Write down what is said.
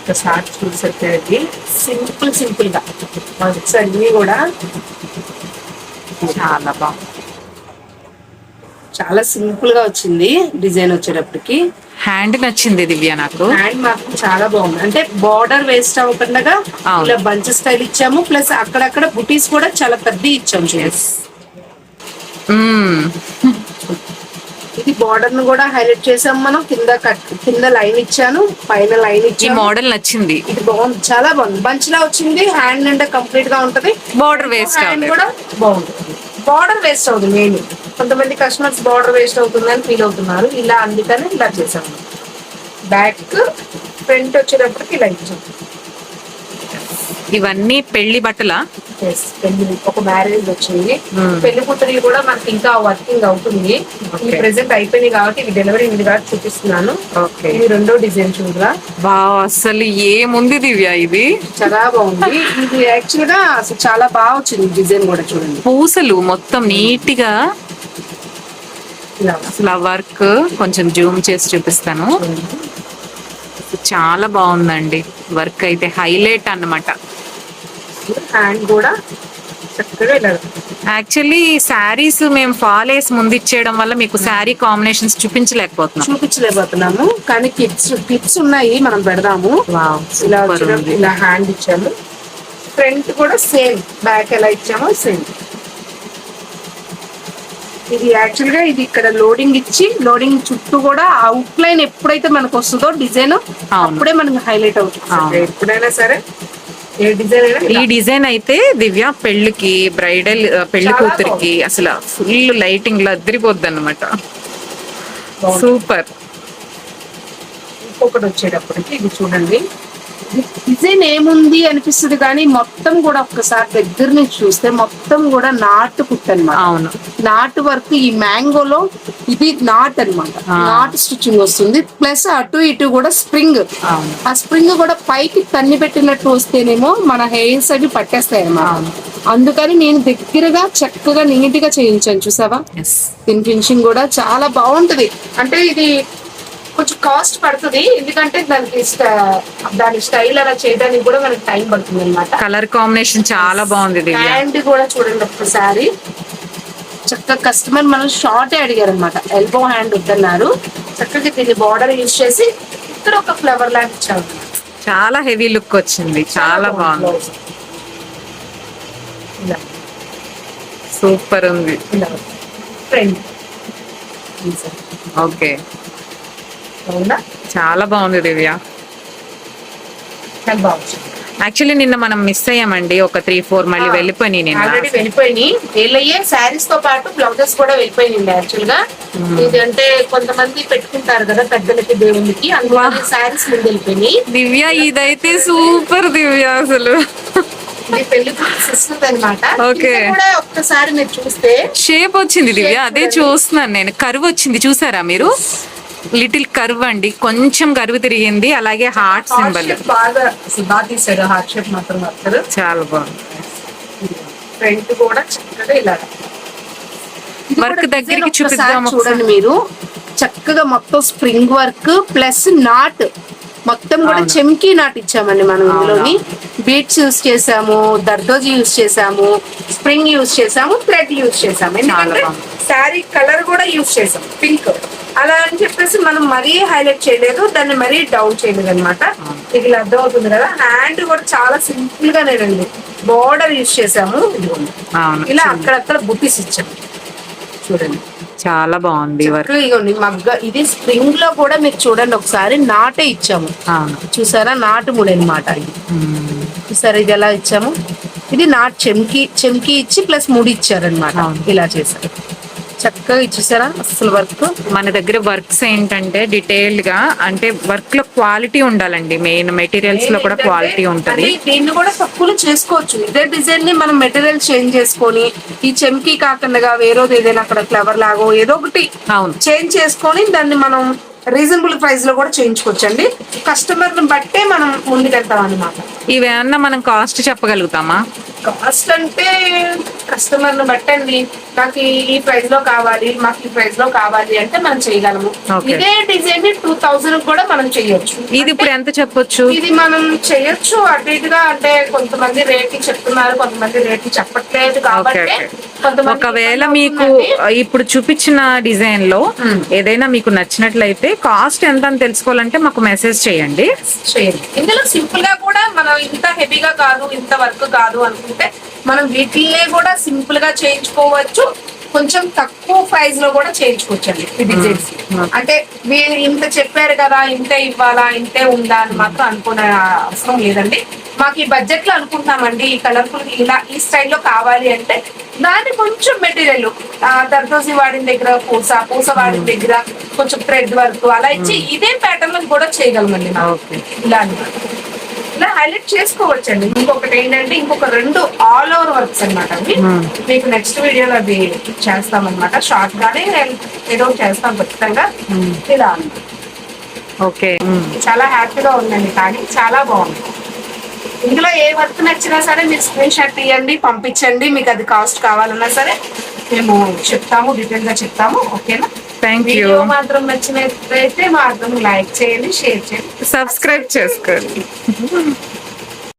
ఒకసారి చూసేది సింపుల్ గా వర్క్స్ అన్ని కూడా చాలా బాగుంది. చాలా సింపుల్ గా వచ్చింది డిజైన్ వచ్చేటప్పటికి. హ్యాండ్ నచ్చింది దివ్య నాకు. హ్యాండ్ మాత్రం చాలా బాగుంది. అంటే బార్డర్ వేస్ట్ అవ్వకుండా ఇలా బంచ్ స్టైల్ ఇచ్చాము, ప్లస్ అక్కడక్కడ బుటీస్ కూడా చాలా పెద్ద ఇచ్చాము. ఇది బార్డర్ ను కూడా హైలైట్ చేసాం మనం. కింద లైన్ ఇచ్చాను, పైన లైన్ ఇచ్చాను. మోడల్ నచ్చింది. ఇది బాగుంది, చాలా బాగుంది. బంచ్ లా వచ్చింది. హ్యాండ్ నిండా కంప్లీట్ గా ఉంటది. బార్డర్ వేస్ట్ హ్యాండ్ కూడా బాగుంటుంది. బార్డర్ వేస్ట్ అవుతుంది మెయిన్. కొంతమంది కస్టమర్స్ బార్డర్ వేస్ట్ అవుతుందని ఫీల్ అవుతున్నారు. ఇలా అందుకని ఇలా చేసాము. బ్యాక్ ఫ్రంట్ వచ్చేటప్పటికి ఇలా ఇచ్చాము. ఇవన్నీ పెళ్లి బట్టల. పెళ్లి ఒక మ్యారేజ్ వచ్చింది. పెళ్లి కూతురి కూడా మనకి ఇంకా వర్కింగ్ అవుతుంది. ఇది ప్రెసెంట్ అయిపోయింది కాబట్టి ఇది డెలివరీ ఉంది కాబట్టి చూపిస్తున్నాను. ఇది రెండో డిజైన్ చూడరా. అసలు ఏముంది దివ్య, ఇది చాలా బాగుంది. ఇది యాక్చువల్ గా అసలు చాలా బాగా వచ్చింది డిజైన్ కూడా. చూడండి పూసలు మొత్తం నీట్ గా. అసలు వర్క్ కొంచెం జూమ్ చేసి చూపిస్తాను. చాలా బాగుందండి వర్క్ అయితే, హైలైట్ అన్నమాట. హ్యాండ్ కూడా చక్కగా ఇలా. యాక్చువల్లీ శారీస్ మేము ఫాల్ వేసి ముందు ఇచ్చేయడం వల్ల మీకు శారీ కాంబినేషన్స్ చూపించలేకపోతున్నాము. కానీ క్లిప్స్ ఉన్నాయి, మనం పెడదాము. ఇలా హ్యాండ్ ఇచ్చాము. ఫ్రంట్ కూడా సేమ్, బ్యాక్ ఎలా ఇచ్చామో సేమ్. ఇది యాక్చువల్ గా ఇది ఇక్కడ లోడింగ్ ఇచ్చి, లోడింగ్ చుట్టూ కూడా అవుట్ లైన్ ఎప్పుడైతే మనకు వస్తుందో డిజైన్ అప్పుడే మనకి హైలైట్ అవుతుంది. ఎప్పుడైనా సరే ఏ డిజైన్ అయినా. ఈ డిజైన్ అయితే దివ్య పెళ్లికి, బ్రైడల్ పెళ్లి కూతురికి అసలు ఫుల్ లైటింగ్ లో అదిరిపోద్ది అన్నమాట. సూపర్. ఇంకొకటి వచ్చేటప్పటికి ఇది చూడండి, డిజైన్ ఏముంది అనిపిస్తుంది కానీ మొత్తం కూడా ఒక్కసారి దగ్గర నుంచి చూస్తే మొత్తం కూడా నాటు కుట్టు అనమాట. అవును, నాటు వర్క్. ఈ మ్యాంగోలో ఇది నాట్ అనమాట. నాట్ స్టిచ్చింగ్ వస్తుంది. ప్లస్ అటు ఇటు కూడా స్ప్రింగ్. ఆ స్ప్రింగ్ కూడా పైకి తన్ని పెట్టినట్టు వస్తేనేమో మన హెయిర్స్ అవి పట్టేస్తాయి అన్నమాట. అందుకని నేను దగ్గరగా చక్కగా నీట్ గా చేయించాను. చూసావా, దీని ఫినిషింగ్ కూడా చాలా బాగుంటది. అంటే ఇది కొంచెం కాస్ట్ పడుతుంది, ఎందుకంటే దాని స్టైల్ అలా చేయడానికి కూడా మనకి టైం పడుతుంది అనమాట. కలర్ కాంబినేషన్ చాలా బాగుంది. హ్యాండ్ కూడా చూడండి ఒక్కసారి. చక్కగా కస్టమర్ మనం షార్ట్ అడిగారు అనమాట, ఎల్బో హ్యాండ్ వద్దన్నారు. చక్కగా దీన్ని బార్డర్ యూజ్ చేసి ఇక్కడ ఒక ఫ్లవర్ లాగా ఇచ్చాము. చాలా హెవీ లుక్ వచ్చింది, చాలా బాగుంది. సూపర్ ఉంది. ఫ్రంట్ ఓకే, చాలా బాగుంది దివ్య. యాక్చువల్లీ నిన్న మనం మిస్ అయ్యామండి, ఒక 3-4 మళ్ళీ వెళ్ళిపోయినాయి. ఆల్రెడీ వెళ్ళిపోయినాయి. శారీస్ తో పాటు బ్లౌజెస్ కూడా వెళ్ళిపోయినాయి యాక్చువల్ గా. ఇది అంటే కొంతమంది పెట్టుకుంటారు కదా పెద్దలకి, దేవుళ్ళకి, అందువల్ల శారీస్ ముందు వెళ్ళిపోయినాయి. దివ్య ఇదైతే సూపర్ దివ్య, అసలు పెళ్లి సిస్టర్ అనమాట. ఒక్కసారి మీరు చూస్తే షేప్ వచ్చింది దివ్య, అదే చూస్తున్నాను నేను. కర్వ్ వచ్చింది చూసారా మీరు, లిటిల్ కర్వ్ అండి, కొంచెం కర్వ్ తిరిగింది. అలాగే హార్ట్ సింబల్ బాగా తీసాడు. హార్ట్ షేప్ మాత్రం చాలా బాగుంది. ఫ్రంట్ కూడా చక్కగా ఇలా వర్క్ దగ్గరికి చూపిద్దాం చూడండి మీరు. చక్కగా మొత్తం స్ప్రింగ్ వర్క్ ప్లస్ నాట్ మొత్తం కూడా చెమ్కీ నాట్ ఇచ్చామండి మనం. ఇందులోని బీట్స్ యూజ్ చేసాము, దర్దోజీ యూజ్ చేసాము, స్ప్రింగ్ యూజ్ చేసాము, థ్రెడ్ యూజ్ చేసాము. ఎందుకంటే శారీ కలర్ కూడా యూజ్ చేసాం పింక్. అలా అని చెప్పేసి మనం మరీ హైలైట్ చేయలేదు, దాన్ని మరీ డౌన్ చేయలేదు అనమాట. ఇది ఇలా అర్థం అవుతుంది కదా. హ్యాండ్ కూడా చాలా సింపుల్ గా నేనండి బార్డర్ యూజ్ చేసాము. ఇలా అక్కడక్కడ బుట్టీస్ ఇచ్చాము. చూడండి చాలా బాగుంది. ఇగోండి మగ్గ. ఇది స్ప్రింగ్ లో కూడా మీరు చూడండి ఒకసారి నాటే ఇచ్చాము. చూసారా, నాటు ముడి అనమాట ఇది. చూసారా ఇది ఎలా ఇచ్చాము. ఇది నాట్ చెమ్కి ఇచ్చి ప్లస్ ముడి ఇచ్చారనమాట. ఇలా చేశారు, చక్కగా ఇచ్చేసారా. అసలు వర్క్ మన దగ్గర వర్క్స్ ఏంటంటే డీటెయిల్డ్ గా, అంటే వర్క్ లో క్వాలిటీ ఉండాలండి. మెయిన్ మెటీరియల్స్ లో కూడా క్వాలిటీ ఉంటది. దీన్ని కూడా తక్కువలో చేసుకోవచ్చు. ఇదే డిజైన్ ని మనం మెటీరియల్ చేంజ్ చేసుకొని, ఈ చెమ్కి కాకుండా వేరేది ఏదైనా అక్కడ ఫ్లవర్ లాగో ఏదో ఒకటి చేంజ్ చేసుకొని దాన్ని మనం రీజనబుల్ ప్రైస్ లో కూడా చేయించుకోవచ్చు అండి. కస్టమర్ ని బట్టే మనం ముందుకెళ్తాం అన్నమాట. ఇవేమన్నా మనం కాస్ట్ చెప్పగలుగుతామా? కాస్ట్ అంటే కస్టమర్ ని బట్టండి. నాకు ఈ ప్రైస్ లో కావాలి, మాకు ఈ ప్రైస్ లో కావాలి అంటే మనం చేయగలము. Okay. ఇదే డిజైన్ 2000 కూడా మనం చేయొచ్చు. ఇది ఇప్పుడు ఎంత చెప్పొచ్చు? ఇది మనం చేయొచ్చు అటు ఇటుగా, అంటే కొంతమంది రేట్ చెప్తున్నారు, కొంతమంది రేట్ చెప్పట్లేదు కాబట్టి Okay. కొంతమంది ఒకవేళ ఇబ్బంది మీకు అవుతుందండి. ఇప్పుడు చూపించిన డిజైన్ లో ఏదైనా మీకు నచ్చినట్లయితే కాస్ట్ ఎంత అని తెలుసుకోవాలంటే మాకు మెసేజ్ చేయండి. చేయండి. ఇందులో సింపుల్ గా కూడా మనం ఇంత హెవీగా కాదు, ఇంత వర్క్ కాదు అనుకుంటే మనం వీటిల్నే కూడా సింపుల్ గా చేయించుకోవచ్చు. కొంచెం తక్కువ ప్రైస్ లో కూడా చేయించుకోవచ్చండి ఈ డిజైన్స్. అంటే మీరు ఇంత చెప్పారు కదా, ఇంతే ఇవ్వాలా, ఇంతే ఉందా అని మాత్రం అనుకునే అవసరం లేదండి. మాకు ఈ బడ్జెట్ లో అనుకుంటామండి, ఈ కలర్ఫుల్ ఇలా ఈ స్టైల్లో కావాలి అంటే దాన్ని కొంచెం మెటీరియల్ దర్దోసి వాడిన దగ్గర పూస వాడిన దగ్గర కొంచెం థ్రెడ్ వర్క్ అలా ఇచ్చి ఇదే ప్యాటర్న్ లో కూడా చేయగలమండి మనం. ఓకే. ఇలా ఇలా హైలైట్ చేసుకోవచ్చండి. ఇంకొకటి ఏంటంటే ఇంకొక 2 ఆల్ ఓవర్ వర్క్స్ అన్నమాట అవి. మీకు నెక్స్ట్ వీడియోలో అది చేస్తామన్నమాట. షార్ట్ గానే ఏదో చేస్తాం ఖచ్చితంగా. ఇలా అన్నమాట. ఓకే. చాలా హ్యాపీగా ఉందండి, కానీ చాలా బాగుంది. ఇందులో ఏ వర్క్ నచ్చినా సరే మీరు స్క్రీన్ షాట్ తీయండి, పంపించండి. మీకు అది కాస్ట్ కావాలన్నా సరే మేము చెప్తాము, డీటెయిల్ గా చెప్తాము. ఓకేనా? Thank you. వీడియో మాత్రం నచ్చినట్లయితే మాత్రం లైక్ చేయండి, షేర్ చేయండి, సబ్స్క్రైబ్ చేసుకోండి.